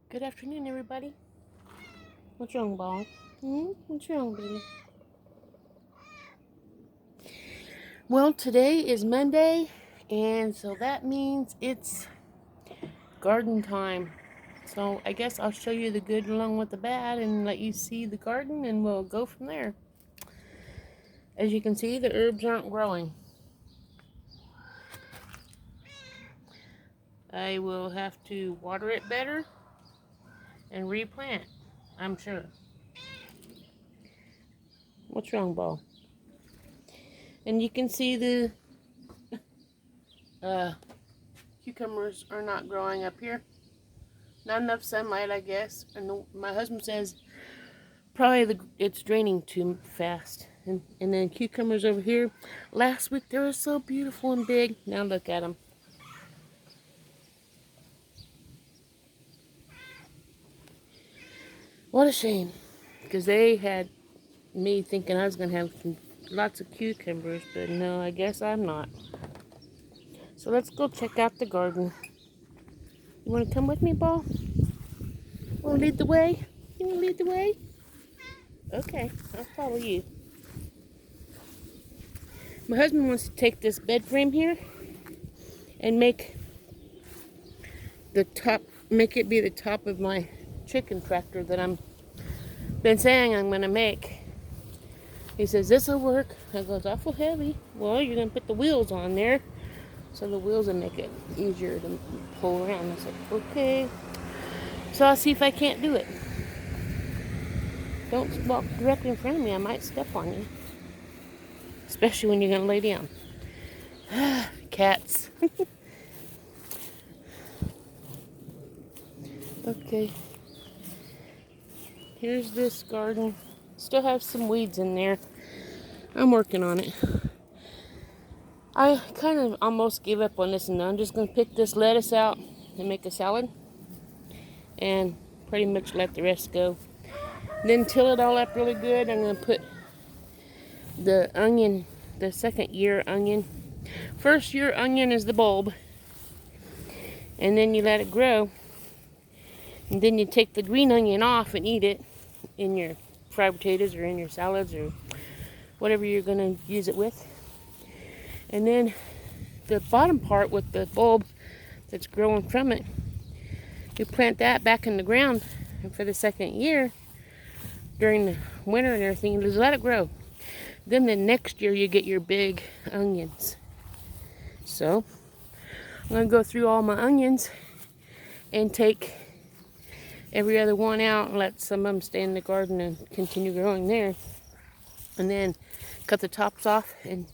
Good afternoon, everybody. What's wrong, Ball? What's wrong, baby? Well, today is Monday, and so that means it's garden time. So I guess I'll show you the good along with the bad and let you see the garden, and we'll go from there. As you can see, the herbs aren't growing. I will have to water it better and replant, I'm sure. What's wrong, Ball? And you can see the cucumbers are not growing up here. Not enough sunlight, I guess. And my husband says probably it's draining too fast. And then cucumbers over here. Last week they were so beautiful and big. Now look at them. What a shame. Because they had me thinking I was going to have lots of cucumbers. But no, I guess I'm not. So let's go check out the garden. You want to come with me, Ball? Want to lead the way? You want to lead the way? Okay, I'll follow you. My husband wants to take this bed frame here and make it be the top of my chicken tractor that I'm been saying I'm gonna make. He says this will work. I goes awful heavy. Well, you're gonna put the wheels on there, so the wheels will make it easier to pull around. I said okay. So I'll see if I can't do it. Don't walk directly in front of me. I might step on you, especially when you're gonna lay down. Cats. Okay. Here's this garden. Still have some weeds in there. I'm working on it. I kind of almost gave up on this, and I'm just going to pick this lettuce out and make a salad. And pretty much let the rest go. Then till it all up really good. I'm going to put the onion, the second year onion. First year onion is the bulb. And then you let it grow. And then you take the green onion off and eat it in your fried potatoes or in your salads or whatever you're going to use it with. And then the bottom part with the bulb that's growing from it, you plant that back in the ground. And for the second year, during the winter and everything, you just let it grow. Then the next year you get your big onions. So I'm going to go through all my onions and take every other one out and let some of them stay in the garden and continue growing there. And then cut the tops off and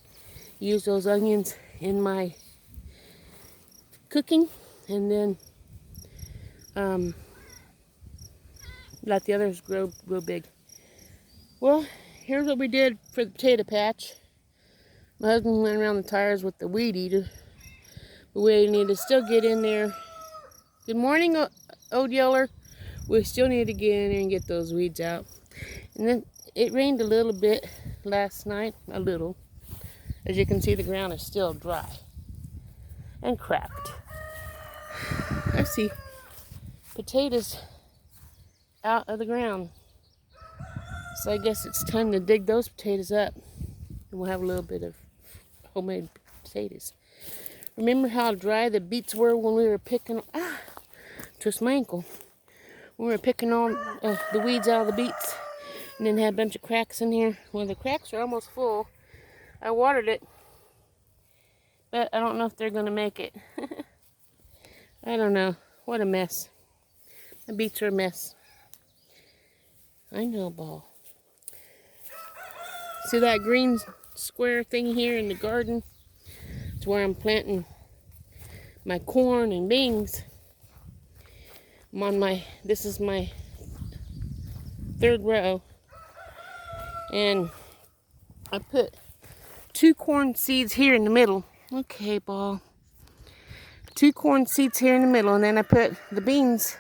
use those onions in my cooking. And then let the others grow big. Well, here's what we did for the potato patch. My husband went around the tires with the weed eater. But we need to still get in there. Good morning, Old Yeller. We still need to get in there and get those weeds out. And then it rained a little bit last night, a little. As you can see, the ground is still dry and cracked. I see potatoes out of the ground. So I guess it's time to dig those potatoes up. And we'll have a little bit of homemade potatoes. Remember how dry the beets were when we were picking... twist my ankle. When we were picking all the weeds out of the beets. And then had a bunch of cracks in here. Well, the cracks are almost full. I watered it. But I don't know if they're going to make it. I don't know. What a mess. The beets are a mess. I know, Ball. See that green square thing here in the garden? It's where I'm planting my corn and beans. This is my third row. And I put 2 corn seeds here in the middle. Okay, Ball. 2 corn seeds here in the middle, and then I put the beans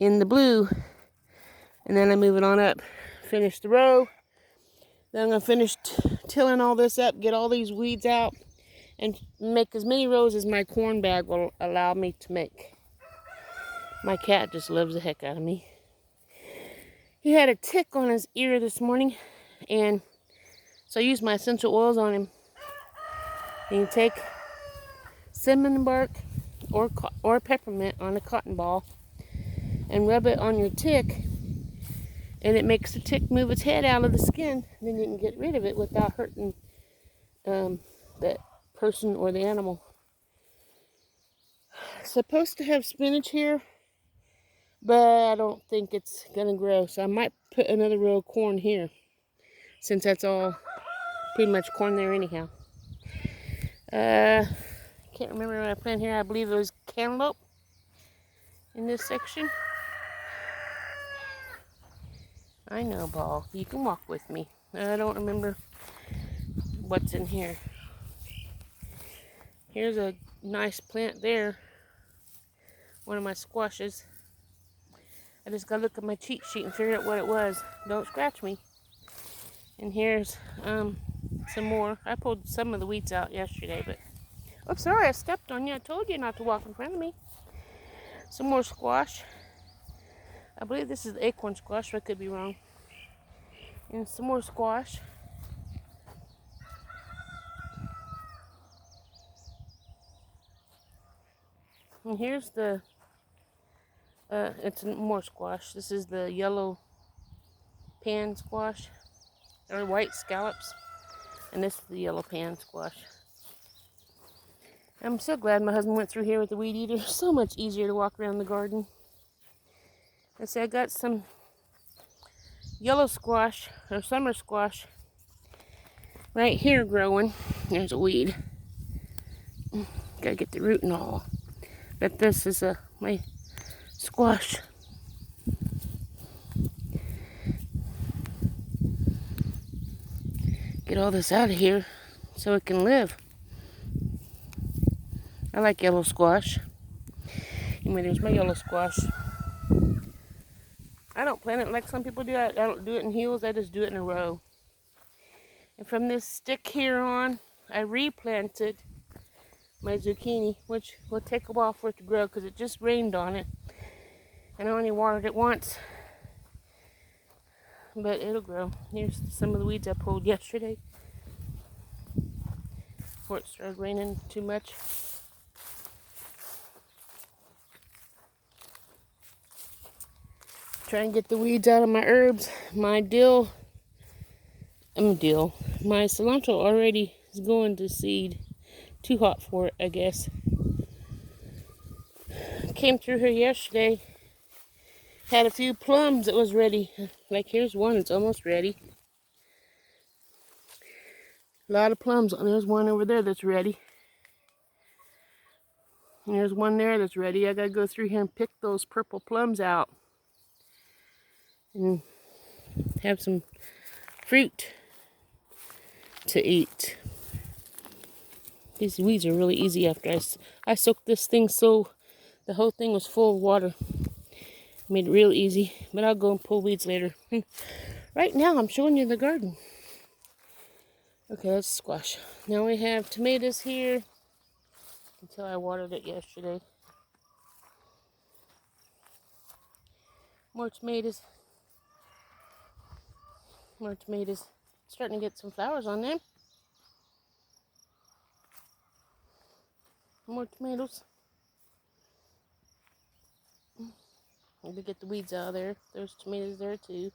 in the blue, and then I move it on up. Finish the row. Then I'm going to finish tilling all this up, get all these weeds out, and make as many rows as my corn bag will allow me to make. My cat just loves the heck out of me. He had a tick on his ear this morning, and so I used my essential oils on him. And you take cinnamon bark or peppermint on a cotton ball and rub it on your tick, and it makes the tick move its head out of the skin. Then you can get rid of it without hurting the person or the animal. Supposed to have spinach here, but I don't think it's gonna grow, so I might put another row of corn here, since that's all pretty much corn there anyhow. Can't remember what I planted here. I believe it was cantaloupe in this section. I know, Paul. You can walk with me. I don't remember what's in here. Here's a nice plant there. One of my squashes. I just gotta look at my cheat sheet and figure out what it was. Don't scratch me. And here's some more. I pulled some of the weeds out yesterday, but oh, sorry, I stepped on you. I told you not to walk in front of me. Some more squash. I believe this is acorn squash, but I could be wrong. And some more squash. And here's the, it's more squash. This is the yellow pan squash, or white scallops. And this is the yellow pan squash. I'm so glad my husband went through here with the weed eater. So much easier to walk around the garden. I say I got some yellow squash, or summer squash, right here growing. There's a weed. Gotta get the root and all. But this is my squash. Get all this out of here so it can live. I like yellow squash. Anyway, there's my yellow squash. I don't plant it like some people do. I don't do it in heels. I just do it in a row. And from this stick here on, I replanted my zucchini, which will take a while for it to grow because it just rained on it. And I only watered it once. But it'll grow. Here's some of the weeds I pulled yesterday before it started raining too much. Try and get the weeds out of my herbs. My my cilantro already is going to seed. Too hot for it, I guess. Came through here yesterday. Had a few plums that was ready. Like here's one that's almost ready. A lot of plums. And there's one over there that's ready. And there's one there that's ready. I gotta go through here and pick those purple plums out. And have some fruit to eat. These weeds are really easy after I soaked this thing so the whole thing was full of water. Made it real easy, but I'll go and pull weeds later. Right now I'm showing you the garden. Okay, that's squash. Now we have tomatoes here until I watered it yesterday. More tomatoes. More tomatoes. Starting to get some flowers on them. More tomatoes. Maybe get the weeds out of there. There's tomatoes there too.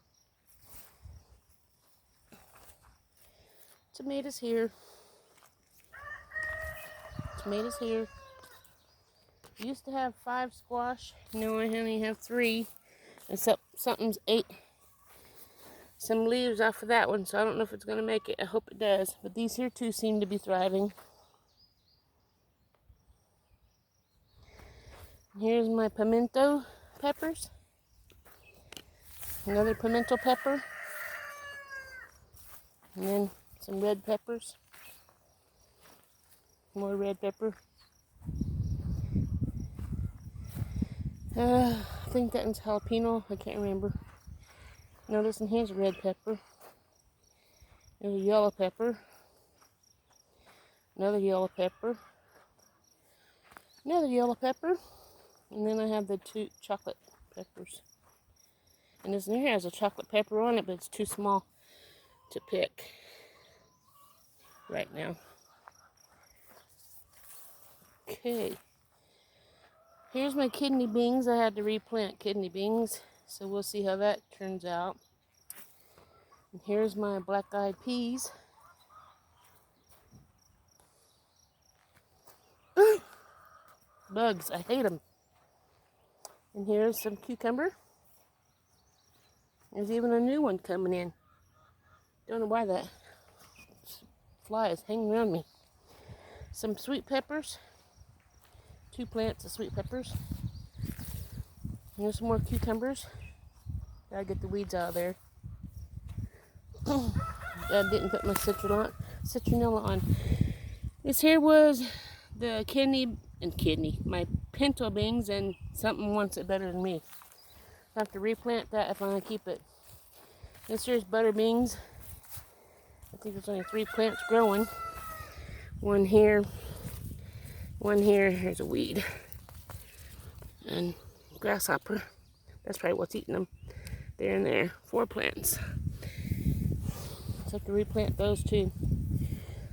Tomatoes here. Tomatoes here. Used to have 5 squash. Now I only have 3. Except something's ate some leaves off of that one, so I don't know if it's going to make it. I hope it does. But these here two seem to be thriving. Here's my pimento peppers. Another pimento pepper. And then some red peppers. More red pepper. I think that one's jalapeno. I can't remember. No, this one here's a red pepper. There's a yellow pepper. Another yellow pepper. Another yellow pepper. And then I have the 2 chocolate peppers. And this one here has a chocolate pepper on it, but it's too small to pick right now. Okay. Here's my kidney beans. I had to replant kidney beans, so we'll see how that turns out. And here's my black-eyed peas. Bugs, I hate them. And here's some cucumber. There's even a new one coming in. Don't know why that fly is hanging around me. Some sweet peppers. 2 plants of sweet peppers. And there's some more cucumbers. Gotta get the weeds out of there. I didn't put my citronella on. This here was the my pinto beans, and something wants it better than me. I have to replant that if I want to keep it. This here's butter beans. I think there's only 3 plants growing. One here. Here's a weed. And grasshopper. That's probably what's eating them. There and there. 4 plants. So I have to replant those too.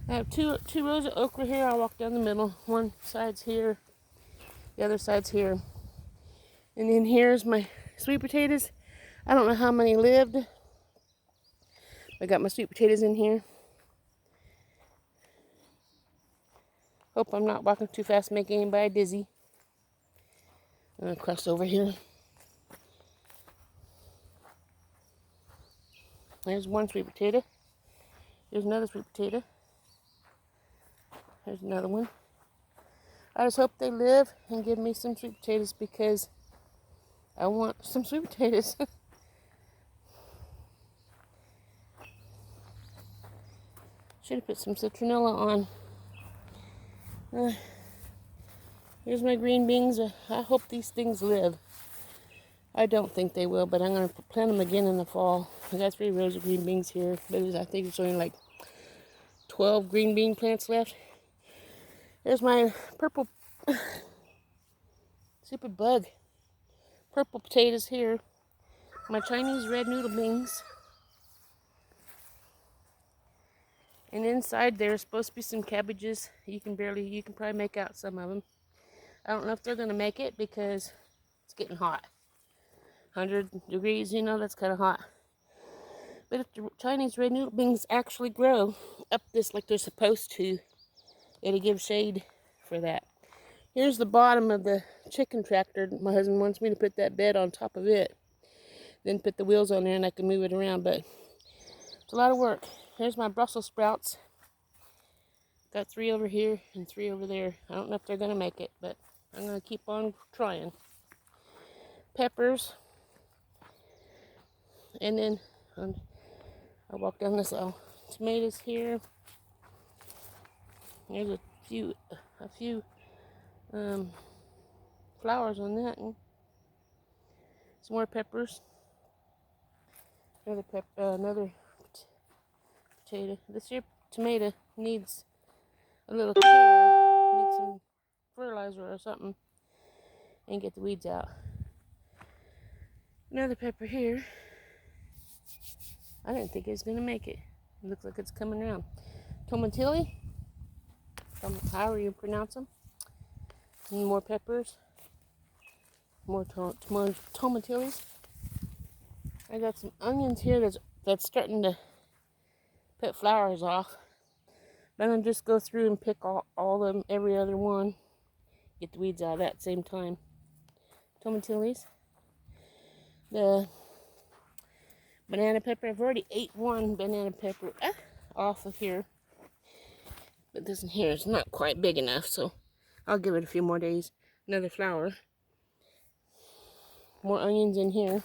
I have two rows of okra here. I'll walk down the middle. One side's here. The other side's here. And then here's my sweet potatoes. I don't know how many lived. I got my sweet potatoes in here. Hope I'm not walking too fast, making anybody dizzy. I'm going to cross over here. There's one sweet potato. There's another sweet potato. There's another one. I just hope they live and give me some sweet potatoes because I want some sweet potatoes. Should have put some citronella on. Here's my green beans. I hope these things live. I don't think they will, but I'm going to plant them again in the fall. I got 3 rows of green beans here. But I think there's only like 12 green bean plants left. There's my purple, stupid bug, purple potatoes here. My Chinese red noodle beans. And inside there's supposed to be some cabbages. You can probably make out some of them. I don't know if they're going to make it because it's getting hot. 100 degrees, that's kind of hot. But if the Chinese red noodle beans actually grow up this like they're supposed to, it'll give shade for that. Here's the bottom of the chicken tractor. My husband wants me to put that bed on top of it. Then put the wheels on there and I can move it around, but it's a lot of work. Here's my Brussels sprouts. Got 3 over here and 3 over there. I don't know if they're going to make it, but I'm going to keep on trying. Peppers. And then I'll walk down this aisle. Tomatoes here. There's a few flowers on that one. Some more peppers. Another potato. This here tomato needs a little care. Needs some fertilizer or something, and get the weeds out. Another pepper here. I didn't think it was going to make it. It looks like it's coming around. Tomatilli. However you pronounce them. And more peppers. More tomatillis. I got some onions here that's starting to put flowers off. But I'm going to just go through and pick all of them, every other one. Get the weeds out of that same time. Tomatillis. The banana pepper. I've already ate one banana pepper off of here. But this one here is not quite big enough, so I'll give it a few more days. Another flower. More onions in here.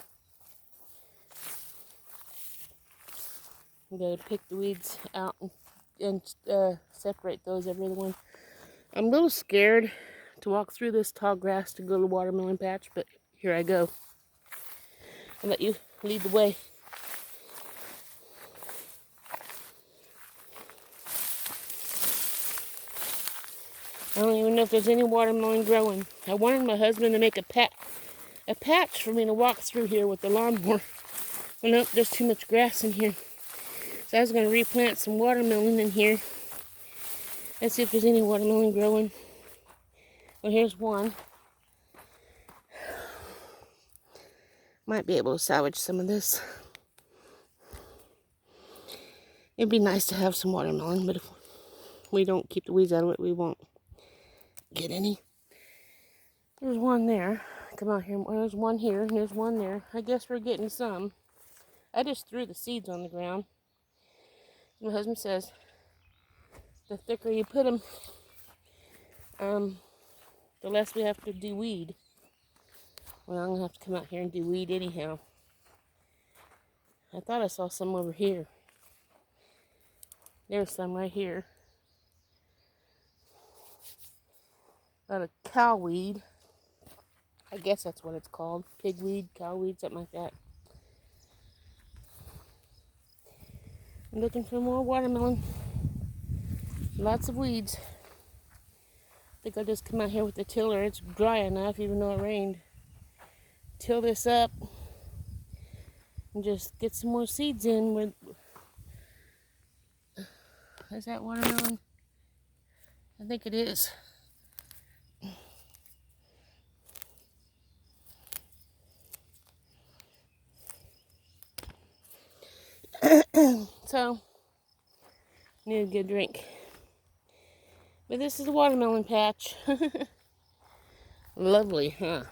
I'm going to pick the weeds out and separate those every other one. I'm a little scared to walk through this tall grass to go to the watermelon patch, but here I go. I'll let you lead the way. I don't even know if there's any watermelon growing. I wanted my husband to make a patch for me to walk through here with the lawnmower. Well, nope, there's too much grass in here. So I was going to replant some watermelon in here. Let's see if there's any watermelon growing. Well, here's one. Might be able to salvage some of this. It'd be nice to have some watermelon, but if we don't keep the weeds out of it, we won't get any. There's one there. Come out here. There's one here, and there's one there. I guess we're getting some. I just threw the seeds on the ground. My husband says, the thicker you put them, the less we have to de-weed. Well, I'm going to have to come out here and de-weed anyhow. I thought I saw some over here. There's some right here. Got a cowweed. I guess that's what it's called. Pigweed, cowweed, something like that. I'm looking for more watermelon. Lots of weeds. I think I'll just come out here with the tiller. It's dry enough, even though it rained. Till this up. And just get some more seeds in with... Is that watermelon? I think it is. So, need a good drink. But this is a watermelon patch. Lovely, huh?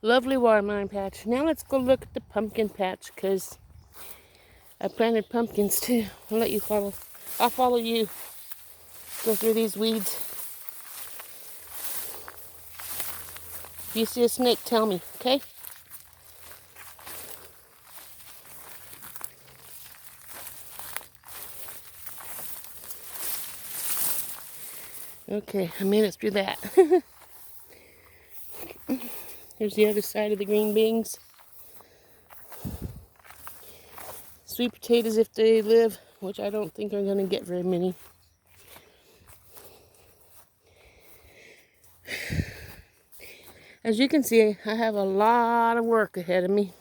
Lovely watermelon patch. Now let's go look at the pumpkin patch, because I planted pumpkins too. I'll let you follow. I'll follow you. Go through these weeds. If you see a snake, tell me, okay? Okay, I made it through that. Here's the other side of the green beans. Sweet potatoes if they live, which I don't think are going to get very many. As you can see, I have a lot of work ahead of me.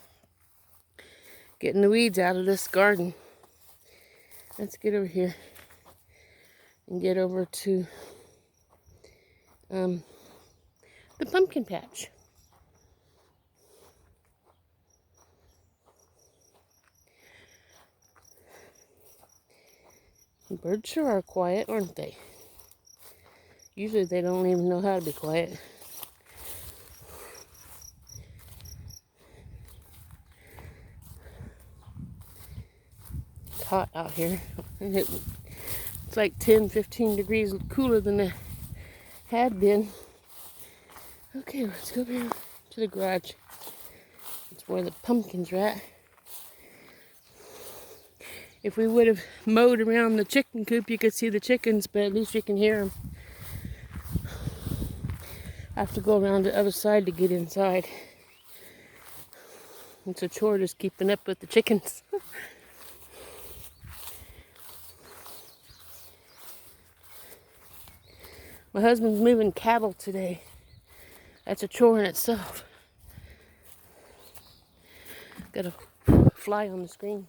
Getting the weeds out of this garden. Let's get over here and get over to the pumpkin patch. Birds sure are quiet, aren't they? Usually they don't even know how to be quiet. It's hot out here. It's like 10, 15 degrees cooler than it had been. Okay, let's go over here to the garage. That's where the pumpkins are at. If we would have mowed around the chicken coop, you could see the chickens, but at least you can hear them. I have to go around the other side to get inside. It's a chore just keeping up with the chickens. My husband's moving cattle today. That's a chore in itself. Got a fly on the screen.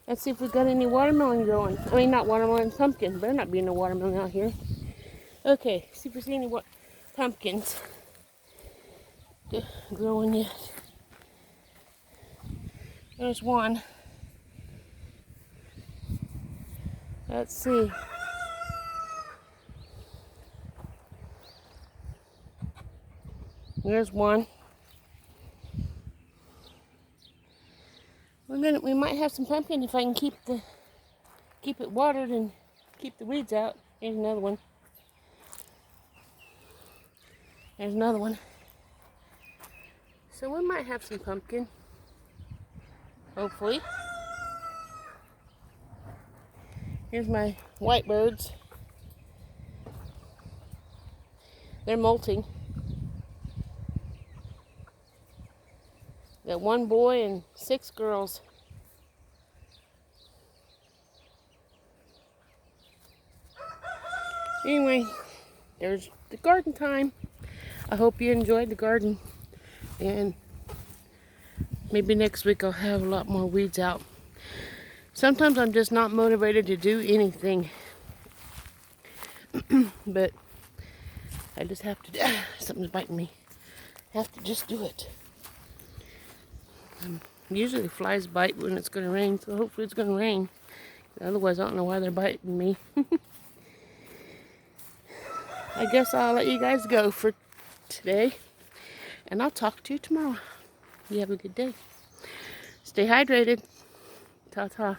Let's see if we got any watermelon growing. I mean, not watermelon, pumpkin. Better not be no watermelon out here. Okay, see if we see any pumpkins growing yet. There's one. Let's see. There's one. We might have some pumpkin if I can keep it watered and keep the weeds out. Here's another one. There's another one. So we might have some pumpkin. Hopefully. Here's my white birds. They're molting. Got one boy and 6 girls. Anyway, there's the garden time. I hope you enjoyed the garden. And maybe next week I'll have a lot more weeds out. Sometimes I'm just not motivated to do anything. But I just have to, something's biting me. Have to just do it. Usually flies bite when it's going to rain, so hopefully it's going to rain. Otherwise, I don't know why they're biting me. I guess I'll let you guys go for today, and I'll talk to you tomorrow. You have a good day. Stay hydrated. Ta-ta.